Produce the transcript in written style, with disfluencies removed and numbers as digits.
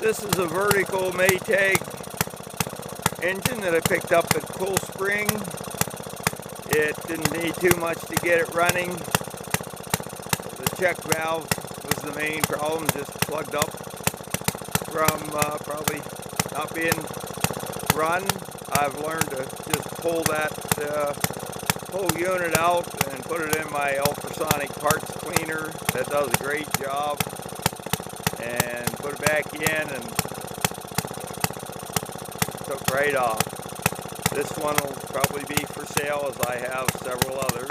This is a vertical Maytag engine that I picked up at Cool Spring. It didn't need too much to get it running. The check valve was the main problem, just plugged up from probably not being run. I've learned to just pull that whole unit out and put it in my ultrasonic parts cleaner. That does a great job. And put it back in and took right off. This one will probably be for sale, as I have several others.